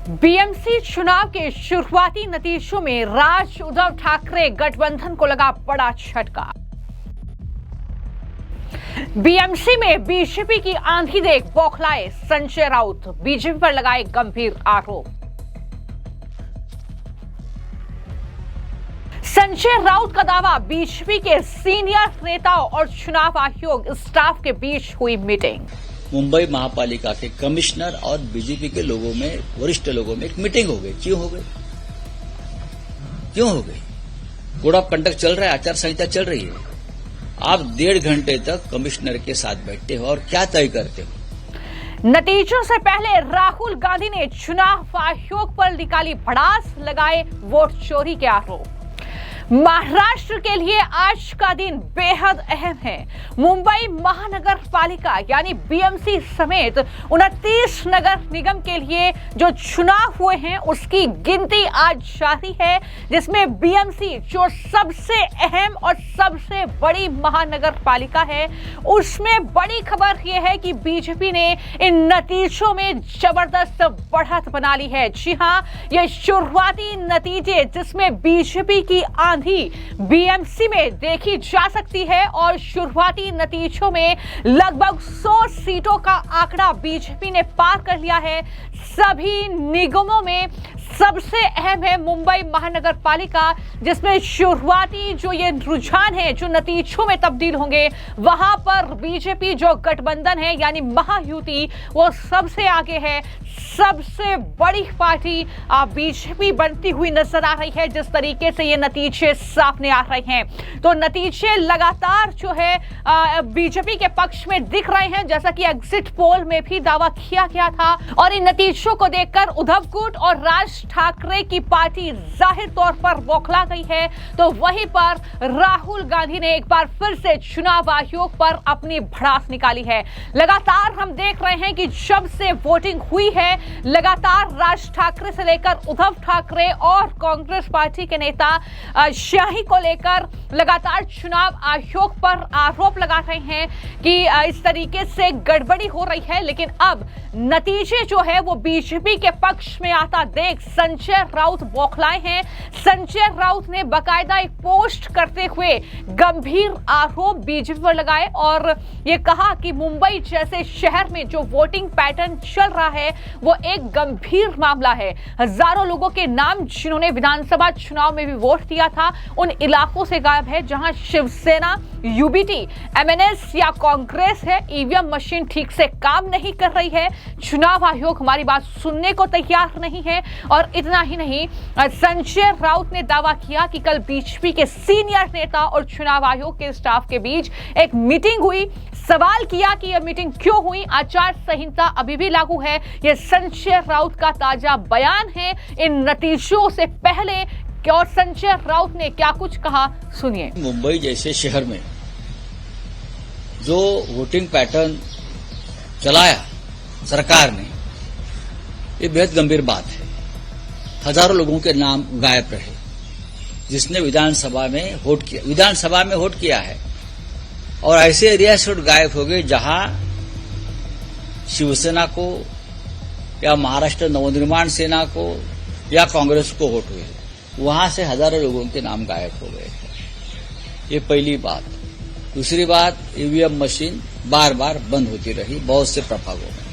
BMC चुनाव के शुरुआती नतीजों में राज उद्धव ठाकरे गठबंधन को लगा बड़ा झटका। बीएमसी में बीजेपी की आंधी देख बौखलाए संजय राउत, बीजेपी पर लगाए गंभीर आरोप। संजय राउत का दावा, बीजेपी के सीनियर नेताओं और चुनाव आयोग स्टाफ के बीच हुई मीटिंग। मुंबई महापालिका के कमिश्नर और बीजेपी के लोगों में, वरिष्ठ लोगों में एक मीटिंग हो गई। क्यों हो गई? कोड ऑफ कंडक्ट चल रहा है, आचार संहिता चल रही है। आप 1.5 घंटे तक कमिश्नर के साथ बैठते हो और क्या तय करते हो? नतीजों से पहले राहुल गांधी ने चुनाव आयोग पर निकाली भड़ास, लगाए वोट चोरी के आरोप। महाराष्ट्र के लिए आज का दिन बेहद अहम है। मुंबई महानगर पालिका यानी बीएमसी समेत 29 नगर निगम के लिए जो चुनाव हुए हैं उसकी गिनती आज जारी है, जिसमें बीएमसी जो सबसे अहम और सबसे बड़ी महानगर पालिका है उसमें बड़ी खबर यह है कि बीजेपी ने इन नतीजों में जबरदस्त बढ़त बना ली है। जी हां, ये शुरुआती नतीजे जिसमें बीजेपी की बीएमसी में देखी जा सकती है और शुरुआती नतीजों में लगभग 100 सीटों का आंकड़ा बीजेपी ने पार कर लिया है। सभी निगमों में सबसे अहम है मुंबई महानगर पालिका, जिसमें शुरुआती जो ये रुझान है जो नतीजों में तब्दील होंगे, वहां पर बीजेपी जो गठबंधन है यानी महायुति वो सबसे आगे है। सबसे बड़ी पार्टी बीजेपी बनती हुई नजर आ रही है। जिस तरीके से ये नतीजे सामने आ रहे हैं तो नतीजे लगातार जो है बीजेपी के पक्ष में दिख रहे हैं, जैसा कि एग्जिट पोल में भी दावा किया गया था। और इन नतीजों को देखकर उद्धव गुट और राज ठाकरे की पार्टी जाहिर तौर पर बौखला गई है। तो वहीं पर राहुल गांधी ने एक बार फिर से चुनाव आयोग पर अपनी भड़ास निकाली है। लगातार हम देख रहे हैं कि जब से वोटिंग हुई है लगातार राज ठाकरे से लेकर उद्धव ठाकरे और कांग्रेस पार्टी के नेता शाही को लेकर लगातार चुनाव आयोग पर आरोप लगा रहे हैं कि इस तरीके से गड़बड़ी हो रही है। लेकिन अब नतीजे जो है वो बीजेपी के पक्ष में आता देख संजय राउत बौखलाए हैं। संजय राउत ने बाकायदा एक पोस्ट करते हुए गंभीर आरोप बीजेपी पर लगाए और ये कहा कि मुंबई जैसे शहर में जो वोटिंग पैटर्न चल रहा है वो एक गंभीर मामला है। हजारों लोगों के नाम जिन्होंने विधानसभा चुनाव में भी वोट दिया था उन इलाकों से गायब है जहां शिवसेना, यूबीटी, एमएनएस या कांग्रेस है। ईवीएम मशीन ठीक से काम नहीं कर रही है। चुनाव आयोग हमारी बात सुनने को तैयार नहीं है। और इतना ही नहीं, संजय राउत ने दावा किया कि कल बीजेपी के सीनियर नेता और चुनाव आयोग के स्टाफ के बीच एक मीटिंग हुई। सवाल किया कि यह मीटिंग क्यों हुई, आचार संहिता अभी भी लागू है। यह संजय राउत का ताजा बयान है इन नतीजों से पहले। और संजय राउत ने क्या कुछ कहा, सुनिए। मुंबई जैसे शहर में जो वोटिंग पैटर्न चलाया सरकार ने, ये बेहद गंभीर बात है। हजारों लोगों के नाम गायब रहे जिसने विधानसभा में वोट किया है और ऐसे एरिया से गायब हो गए जहां शिवसेना को या महाराष्ट्र नवनिर्माण सेना को या कांग्रेस को वोट हुए, वहां से हजारों लोगों के नाम गायब हो गए थे। ये पहली बात। दूसरी बात, ईवीएम मशीन बार बार बंद होती रही बहुत से प्रभागों में।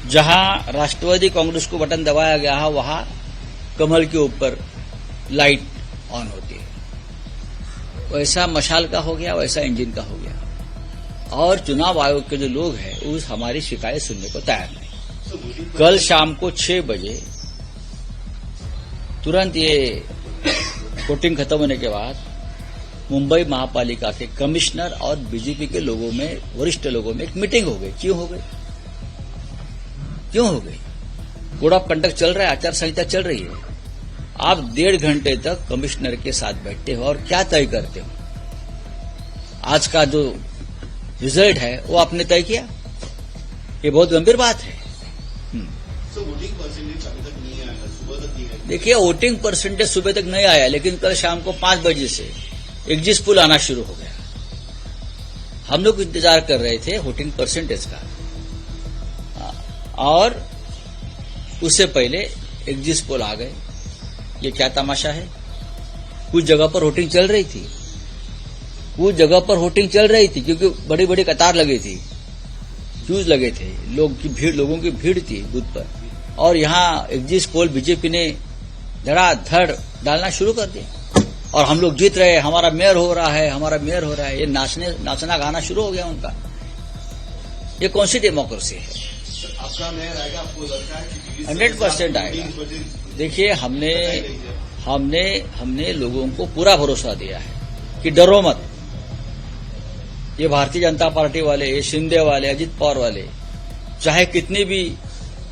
जहां राष्ट्रवादी कांग्रेस को बटन दबाया गया है वहां कमल के ऊपर लाइट ऑन होती है। वैसा मशाल का हो गया, वैसा इंजन का हो गया। और चुनाव आयोग के जो लोग हैं उस हमारी शिकायत सुनने को तैयार नहीं। कल शाम को 6 बजे तुरंत ये वोटिंग खत्म होने के बाद मुंबई महापालिका के कमिश्नर और बीजेपी के लोगों में, वरिष्ठ लोगों में एक मीटिंग हो गई। क्यों हो गई? कोड ऑफ कंडक्ट चल रहा है, आचार संहिता चल रही है। आप 1.5 घंटे तक कमिश्नर के साथ बैठते हो और क्या तय करते हो? आज का जो रिजल्ट है वो आपने तय किया। ये बहुत गंभीर बात है। देखिए, वोटिंग परसेंटेज सुबह तक नहीं आया, लेकिन कल शाम को 5 बजे से एग्जिट पोल आना शुरू हो गया। हम लोग इंतजार कर रहे थे वोटिंग परसेंटेज का और उससे पहले एग्जिट पोल आ गए। ये क्या तमाशा है? कुछ जगह पर वोटिंग चल रही थी, क्योंकि बड़ी बड़ी कतार लगी थी, क्यूज लगे थे, लोगों की भीड़ थी बूथ पर, और यहाँ एग्जिट पोल बीजेपी ने धड़ाधड़ डालना शुरू कर दिया और हम लोग जीत रहे हैं, हमारा मेयर हो रहा है, ये नाचना गाना शुरू हो गया उनका। ये कौन सी डेमोक्रेसी है? आपका मेयर आएगा, आपको लगता है कि 100% आएगा। देखिए, हमने लोगों को पूरा भरोसा दिया है कि डरो मत। ये भारतीय जनता पार्टी वाले, ये शिंदे वाले, अजित पवार वाले चाहे कितनी भी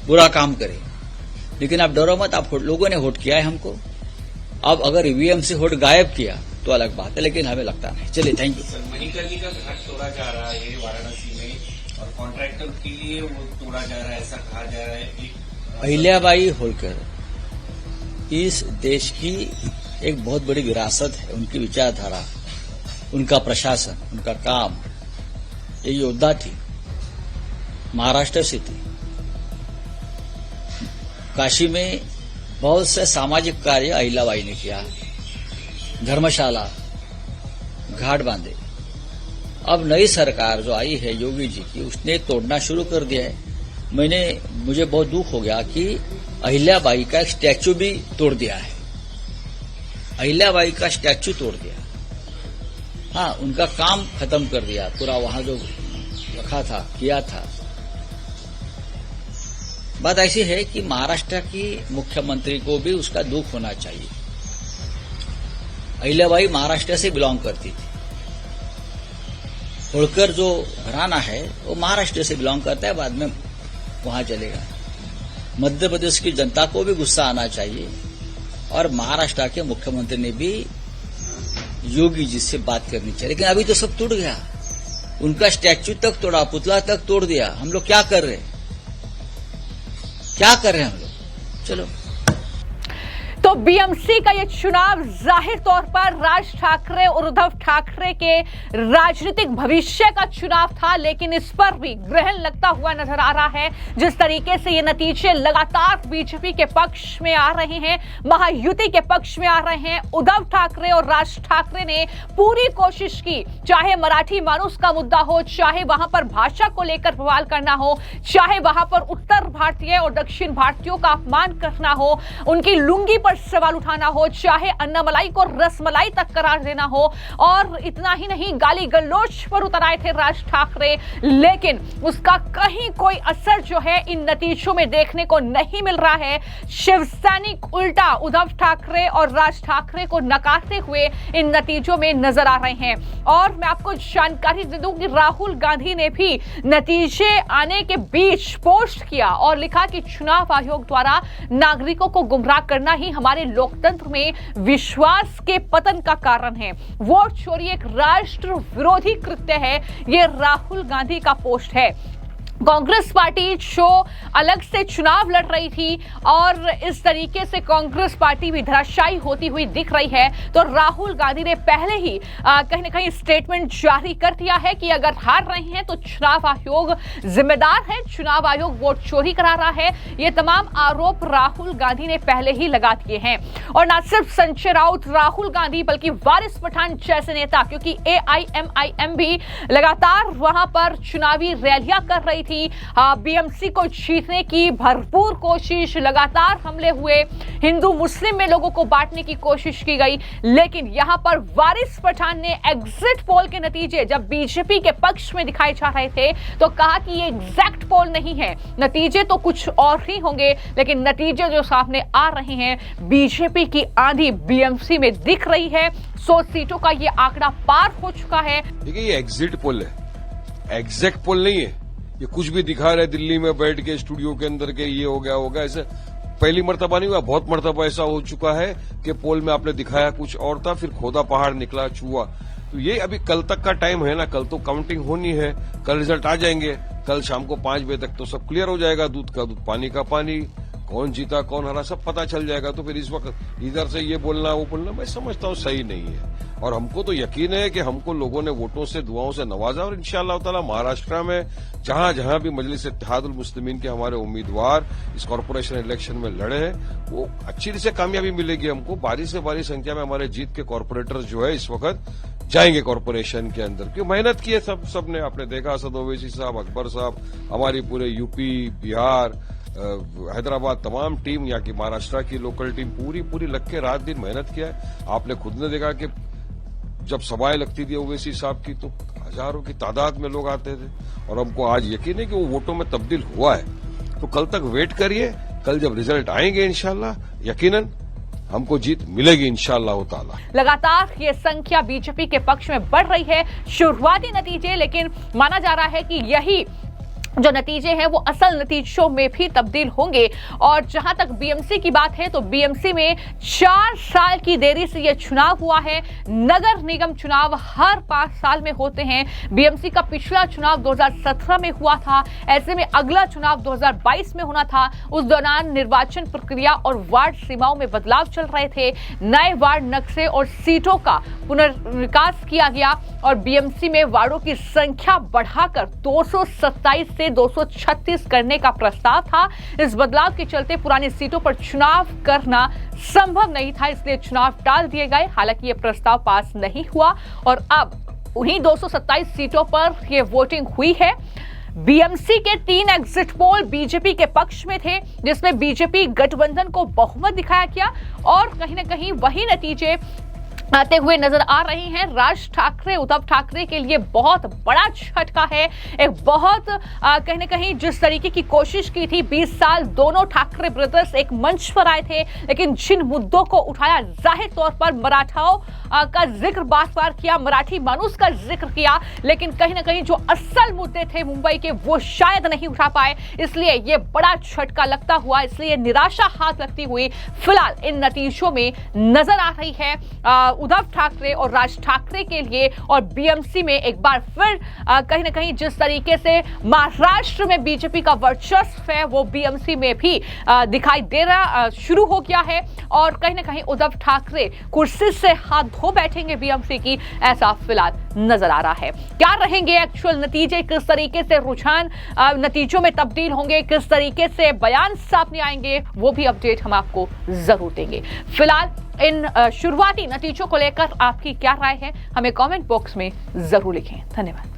बुरा काम करें, लेकिन आप डरो मत। आप लोगों ने वोट किया है हमको। अब अगर ईवीएम से वोट गायब किया तो अलग बात है, लेकिन हमें लगता नहीं। चलिए, थैंक यू। मणिकर्णिका का घाट तोड़ा जा रहा है वाराणसी में, और कॉन्ट्रैक्टर के लिए वो तोड़ा जा रहा है, ऐसा कहा जा रहा है। अहिल्याबाई होलकर इस देश की एक बहुत बड़ी विरासत है। उनकी विचारधारा, उनका प्रशासन, उनका काम। ये योद्धा थी, महाराष्ट्र से थी। काशी में बहुत से सामाजिक कार्य अहिल्याबाई ने किया, धर्मशाला, घाट बांधे। अब नई सरकार जो आई है योगी जी की, उसने तोड़ना शुरू कर दिया है। मुझे बहुत दुख हो गया कि अहिल्याबाई का एक स्टैच्यू भी तोड़ दिया है। अहिल्याबाई का स्टैच्यू तोड़ दिया। हाँ, उनका काम खत्म कर दिया पूरा, वहां जो रखा था, किया था। बात ऐसी है कि महाराष्ट्र की मुख्यमंत्री को भी उसका दुख होना चाहिए। अहिल्याबाई महाराष्ट्र से बिलोंग करती थी। होलकर जो घराना है वो महाराष्ट्र से बिलोंग करता है, बाद में वहां चलेगा। मध्य प्रदेश की जनता को भी गुस्सा आना चाहिए, और महाराष्ट्र के मुख्यमंत्री ने भी योगी जी से बात करनी चाहिए। लेकिन अभी तो सब टूट गया, उनका स्टैच्यू तक तोड़ा, पुतला तक तोड़ दिया। हम लोग क्या कर रहे हैं हम लोग? चलो। तो बीएमसी का ये चुनाव जाहिर तौर पर राज ठाकरे और उद्धव ठाकरे के राजनीतिक भविष्य का चुनाव था, लेकिन इस पर भी ग्रहण लगता हुआ नजर आ रहा है। जिस तरीके से ये नतीजे लगातार बीजेपी के पक्ष में आ रहे हैं, महायुति के पक्ष में आ रहे हैं। उद्धव ठाकरे और राज ठाकरे ने पूरी कोशिश की, चाहे मराठी मानुस का मुद्दा हो, चाहे वहां पर भाषा को लेकर बवाल करना हो, चाहे वहां पर उत्तर भारतीय और दक्षिण भारतीयों का अपमान करना हो, उनकी लुंगी पर सवाल उठाना हो, चाहे अन्नमलाई को रसमलाई तक करार देना हो, और इतना ही नहीं, गाली गलौज पर उतर आए थे राज ठाकरे। लेकिन उसका कहीं कोई असर जो है इन नतीजों में देखने को नहीं मिल रहा है। शिवसैनिक उल्टा उद्धव ठाकरे और राज ठाकरे को नकारते हुए इन नतीजों में नजर आ रहे हैं। और मैं आपको जानकारी दे दूं कि राहुल गांधी ने भी नतीजे आने के बीच पोस्ट किया और लिखा कि चुनाव आयोग द्वारा नागरिकों को गुमराह करना ही हमारे लोकतंत्र में विश्वास के पतन का कारण है। वोट चोरी एक राष्ट्र विरोधी कृत्य है, ये राहुल गांधी का पोस्ट है। कांग्रेस पार्टी जो अलग से चुनाव लड़ रही थी और इस तरीके से कांग्रेस पार्टी भी धराशायी होती हुई दिख रही है, तो राहुल गांधी ने पहले ही कहीं ना कहीं स्टेटमेंट जारी कर दिया है कि अगर हार रहे हैं तो चुनाव आयोग जिम्मेदार है, चुनाव आयोग वोट चोरी करा रहा है। ये तमाम आरोप राहुल गांधी ने पहले ही लगा दिए हैं। और न सिर्फ संजय राउत, राहुल गांधी, बल्कि वारिस पठान जैसे नेता, क्योंकि AIMIM भी लगातार वहां पर चुनावी रैलियां कर रही थी। बीएमसी को जीतने की भरपूर कोशिश, लगातार हमले हुए, हिंदू मुस्लिम में लोगों को बांटने की कोशिश की गई। लेकिन यहां पर वारिस पठान ने एग्जिट पोल के नतीजे जब बीजेपी के पक्ष में दिखाए जा रहे थे तो कहा कि ये एग्जैक्ट पोल नहीं है, नतीजे तो कुछ और ही होंगे, लेकिन नतीजे जो सामने आ रहे हैं, बीजेपी की आंधी बीएमसी में दिख रही है। 100 सीटों का ये आंकड़ा पार हो चुका है। देखिए, ये एग्जिट पोल है, एग्जैक्ट पोल नहीं है। ये कुछ भी दिखा रहे दिल्ली में बैठ के स्टूडियो के अंदर के ये हो गया, ऐसे पहली मर्तबा नहीं हुआ, बहुत मर्तबा ऐसा हो चुका है कि पोल में आपने दिखाया कुछ और था, फिर खोदा पहाड़ निकला चूहा। तो ये अभी कल तक का टाइम है ना, कल तो काउंटिंग होनी है, कल रिजल्ट आ जाएंगे, कल शाम को 5 बजे तक तो सब क्लियर हो जाएगा। दूध का दूध, पानी का पानी, कौन जीता कौन हरा सब पता चल जाएगा। तो फिर इस वक्त इधर से ये बोलना वो बोलना मैं समझता हूँ सही नहीं है। और हमको तो यकीन है कि हमको लोगों ने वोटों से दुआओं से नवाजा और इंशाअल्लाह ताला महाराष्ट्र में जहां जहां भी मजलिस इत्तेहादुल मुस्लिमीन के हमारे उम्मीदवार इस कॉर्पोरेशन इलेक्शन में लड़े हैं वो अच्छी से कामयाबी मिलेगी हमको। भारी से भारी संख्या में हमारे जीत के कॉर्पोरेटर जो है इस वक्त जाएंगे कॉर्पोरेशन के अंदर, क्यों मेहनत की है सबने। आपने देखा असद ओवैसी साहब, अकबर साहब, हमारी पूरे यूपी, बिहार, हैदराबाद तमाम टीम, यहाँ की महाराष्ट्र की लोकल टीम पूरी लग के रात दिन मेहनत किया है। आपने खुद ने देखा कि जब सभाएं लगती थी ओवैसी साहब की तो हजारों की तादाद में लोग आते थे और हमको आज यकीन है कि वो वोटों में तब्दील हुआ है। तो कल तक वेट करिए, कल जब रिजल्ट आएंगे इंशाल्लाह यकीनन हमको जीत मिलेगी इंशाअल्लाह ताला। लगातार ये संख्या बीजेपी के पक्ष में बढ़ रही है। शुरुआती नतीजे लेकिन माना जा रहा है कि यही जो नतीजे हैं वो असल नतीजों में भी तब्दील होंगे। और जहां तक बीएमसी की बात है तो बीएमसी में 4 साल की देरी से ये चुनाव हुआ है। नगर निगम चुनाव हर 5 साल में होते हैं। बीएमसी का पिछला चुनाव 2017 में हुआ था, ऐसे में अगला चुनाव 2022 में होना था। उस दौरान निर्वाचन प्रक्रिया और वार्ड सीमाओं में बदलाव चल रहे थे। नए वार्ड नक्शे और सीटों का पुनर्विकास किया गया और बीएमसी में वार्डों की संख्या बढ़ाकर 227 से 236 करने का प्रस्ताव था। इस बदलाव के चलते पुरानी सीटों पर चुनाव करना संभव नहीं था, इसलिए चुनाव टाल दिए गए। हालांकि यह प्रस्ताव पास नहीं हुआ और अब उन्हीं 227 सीटों पर यह वोटिंग हुई है। बीएमसी के 3 एग्जिट पोल बीजेपी के पक्ष में थे, जिसमें बीजेपी गठबंधन को बहुमत दिखाया गया और कहीं ना कहीं वही नतीजे आते हुए नजर आ रही हैं। राज ठाकरे, उद्धव ठाकरे के लिए बहुत बड़ा झटका है। एक बहुत कहीं ना कहीं जिस तरीके की कोशिश की थी 20 साल दोनों ठाकरे ब्रदर्स एक मंच पर आए थे, लेकिन जिन मुद्दों को उठाया जाहिर तौर पर मराठाओं का जिक्र बार-बार किया, मराठी मानुस का जिक्र किया, लेकिन कहीं ना कहीं जो असल मुद्दे थे मुंबई के वो शायद नहीं उठा पाए, इसलिए ये बड़ा झटका लगता हुआ, इसलिए निराशा हाथ लगती हुई फिलहाल इन नतीजों में नजर आ रही है उद्धव ठाकरे और राज ठाकरे के लिए। और बीएमसी में एक बार फिर कहीं ना कहीं जिस तरीके से महाराष्ट्र में बीजेपी का वर्चस्व है वो बीएमसी में भी दिखाई देना शुरू हो गया है और कहीं ना कहीं उद्धव ठाकरे कुर्सी से हाथ धो बैठेंगे बीएमसी की, ऐसा फिलहाल नजर आ रहा है। क्या रहेंगे एक्चुअल नतीजे, किस तरीके से रुझान नतीजों में तब्दील होंगे, किस तरीके से बयान सामने आएंगे, वो भी अपडेट हम आपको जरूर देंगे। फिलहाल इन शुरुआती नतीजों को लेकर आपकी क्या राय है, हमें कमेंट बॉक्स में जरूर लिखें। धन्यवाद।